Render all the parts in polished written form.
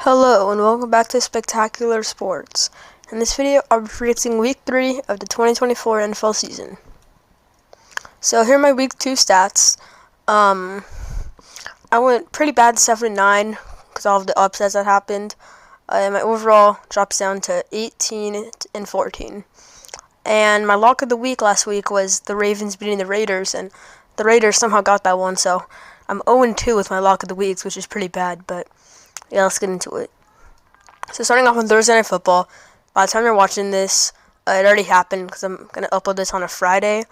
Hello and welcome back to Spectacular Sports. In this video, I'll be predicting Week 3 of the 2024 NFL season. So here are my Week 2 stats. I went pretty bad 7-9 because all of the upsets that happened. And my overall drops down to 18-14. And my lock of the week last week was the Ravens beating the Raiders, and the Raiders somehow got that one. So I'm 0-2 with my lock of the weeks, which is pretty bad, but yeah, let's get into it. So starting off on Thursday Night Football, by the time you're watching this, it already happened because I'm going to upload this on a Friday.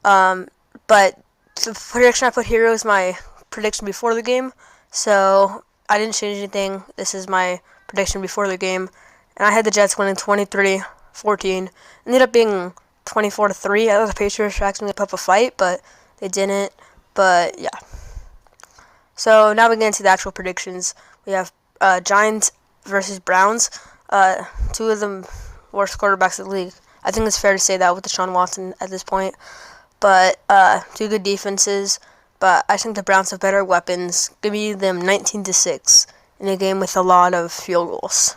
But the prediction I put here was my prediction before the game, so I didn't change anything. This is my prediction before the game, and I had the Jets winning 23-14. Ended up being 24-3. I thought the Patriots were actually going to put up a fight, but they didn't. But yeah. So now we get into the actual predictions. We have Giants versus Browns. Two of the worst quarterbacks in the league. I think it's fair to say that with Deshaun Watson at this point. But two good defenses. But I think the Browns have better weapons. Give me them 19-6 in a game with a lot of field goals.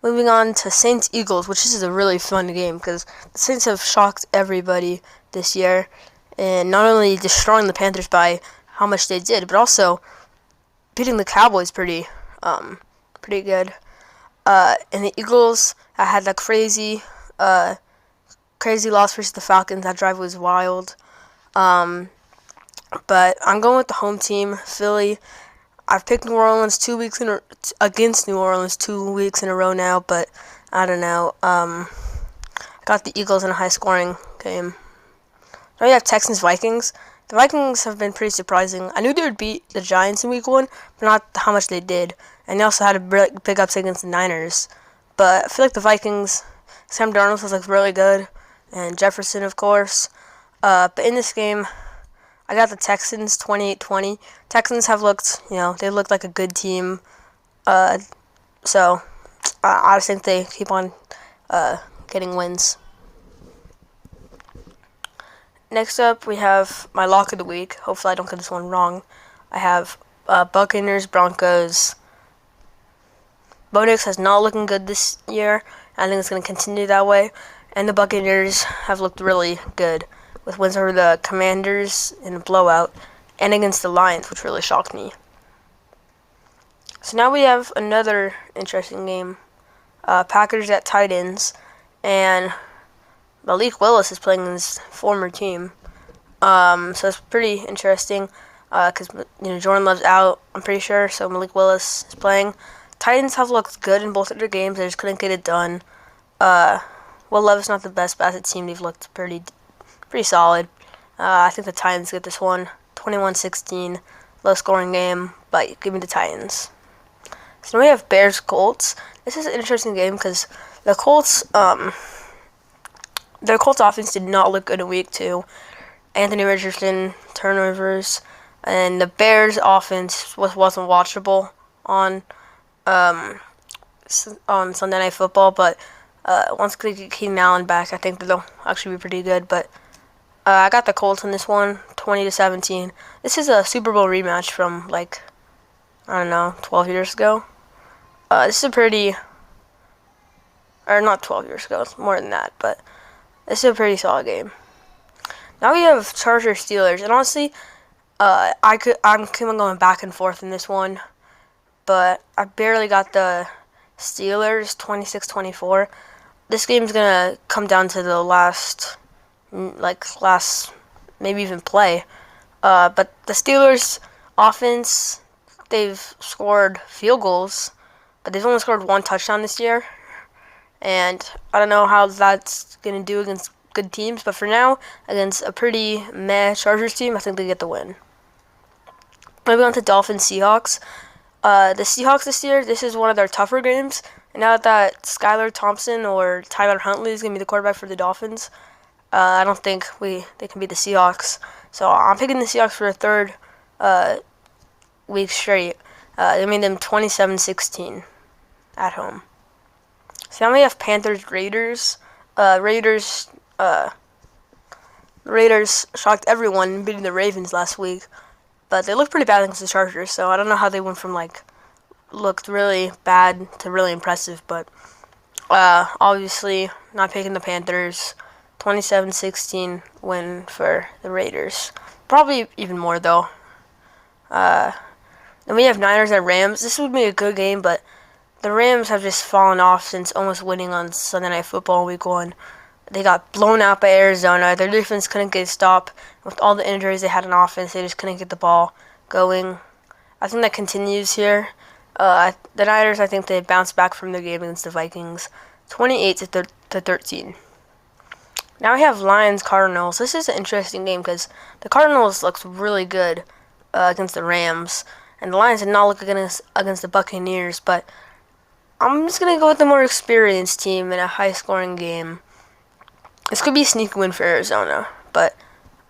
Moving on to Saints-Eagles, which is a really fun game because the Saints have shocked everybody this year. And not only destroying the Panthers by how much they did, but also beating the Cowboys pretty good. And the Eagles, I had that crazy loss versus the Falcons. That drive was wild. But I'm going with the home team, Philly. I've picked New Orleans against New Orleans 2 weeks in a row now, but I don't know. I got the Eagles in a high-scoring game. Now we have Texans-Vikings. The Vikings have been pretty surprising. I knew they would beat the Giants in Week 1, but not how much they did. And they also had a big upset against the Niners. But I feel like the Vikings, Sam Darnold was really good, and Jefferson, of course. But in this game, I got the Texans 28-20. Texans have looked, they looked like a good team. So I just think they keep on getting wins. Next up, we have my lock of the week. Hopefully I don't get this one wrong. I have Buccaneers, Broncos. Bo Nix has not looking good this year. I think it's going to continue that way. And the Buccaneers have looked really good with wins over the Commanders in a blowout and against the Lions, which really shocked me. So now we have another interesting game. Packers at Titans, and Malik Willis is playing in his former team. So it's pretty interesting because Jordan Love's out, I'm pretty sure, so Malik Willis is playing. Titans have looked good in both of their games. They just couldn't get it done. Will Levis not the best, but as a team, they've looked pretty solid. I think the Titans get this one, 21-16, low-scoring game, but give me the Titans. So now we have Bears-Colts. This is an interesting game because the Colts, their Colts offense did not look good in Week 2. Anthony Richardson, turnovers, and the Bears offense wasn't watchable on Sunday Night Football, but once we get Keenan Allen back, I think they'll actually be pretty good. But I got the Colts in this one, 20-17. This is a Super Bowl rematch from 12 years ago. This is not 12 years ago, it's more than that, but this is a pretty solid game. Now we have Chargers Steelers, and honestly, I'm going back and forth in this one, but I barely got the Steelers 26-24. This game's gonna come down to the last maybe even play. But the Steelers offense, they've scored field goals, but they've only scored one touchdown this year. And I don't know how that's going to do against good teams, but for now, against a pretty meh Chargers team, I think they get the win. Moving on to Dolphins-Seahawks. The Seahawks this year, this is one of their tougher games. And now that Skylar Thompson or Tyler Huntley is going to be the quarterback for the Dolphins, I don't think they can beat the Seahawks. So I'm picking the Seahawks for a third week straight. They made them 27-16 at home. So now we have Panthers-Raiders. Raiders shocked everyone beating the Ravens last week. But they looked pretty bad against the Chargers, so I don't know how they went from looked really bad to really impressive, but obviously not picking the Panthers. 27-16 win for the Raiders. Probably even more though. Then we have Niners at Rams. This would be a good game, but the Rams have just fallen off since almost winning on Sunday Night Football in Week 1. They got blown out by Arizona. Their defense couldn't get a stop. With all the injuries they had on offense, they just couldn't get the ball going. I think that continues here. The Niners, I think they bounced back from their game against the Vikings, 28-13. Now we have Lions-Cardinals. This is an interesting game because the Cardinals looked really good against the Rams, and the Lions did not look against the Buccaneers, but I'm just going to go with the more experienced team in a high-scoring game. This could be a sneaky win for Arizona, but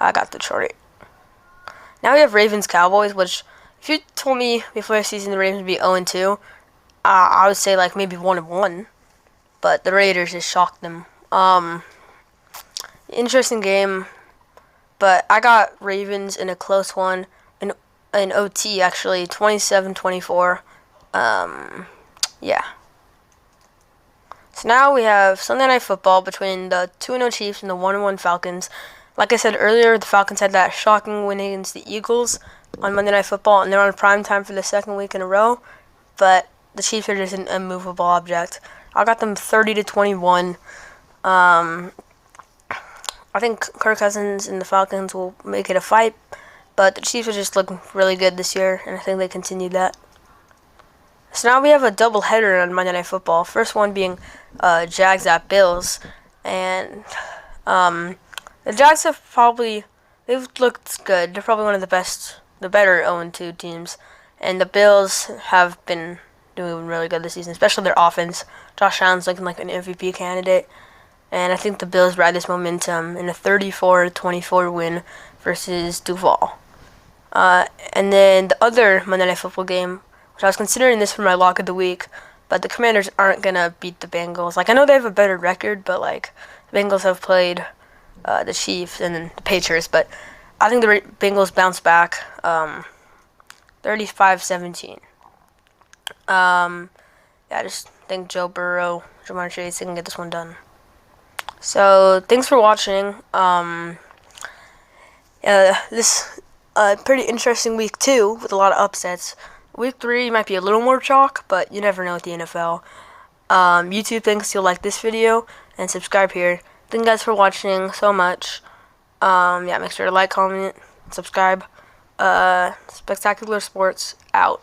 I got Detroit. Now we have Ravens-Cowboys, which if you told me before the season the Ravens would be 0-2, I would say like maybe 1-1, but the Raiders just shocked them. Interesting game, but I got Ravens in a close one, in OT actually, 27-24. Yeah. So now we have Sunday Night Football between the 2-0 Chiefs and the 1-1 Falcons. Like I said earlier, the Falcons had that shocking win against the Eagles on Monday Night Football, and they're on prime time for the second week in a row, but the Chiefs are just an immovable object. I got them 30-21. I think Kirk Cousins and the Falcons will make it a fight, but the Chiefs are just looking really good this year, and I think they continue that. So now we have a doubleheader on Monday Night Football. First one being Jags at Bills, and the Jags they've looked good. They're probably one of the better 0-2 teams, and the Bills have been doing really good this season, especially their offense. Josh Allen's looking like an MVP candidate. And I think the Bills ride this momentum in a 34-24 win versus Duval. And then the other Monday Night Football game, which I was considering this for my lock of the week, but the Commanders aren't going to beat the Bengals. Like, I know they have a better record, but, like, the Bengals have played the Chiefs and then the Patriots, but I think the Bengals bounce back 35-17. I just think Joe Burrow, Jamar Chase, they can get this one done. So, thanks for watching. This pretty interesting week 2 with a lot of upsets. Week 3 might be a little more chalk, but you never know with the NFL. YouTube thinks you'll like this video and subscribe here. Thank you guys for watching so much. Make sure to like, comment, subscribe. Spectacular Sports out.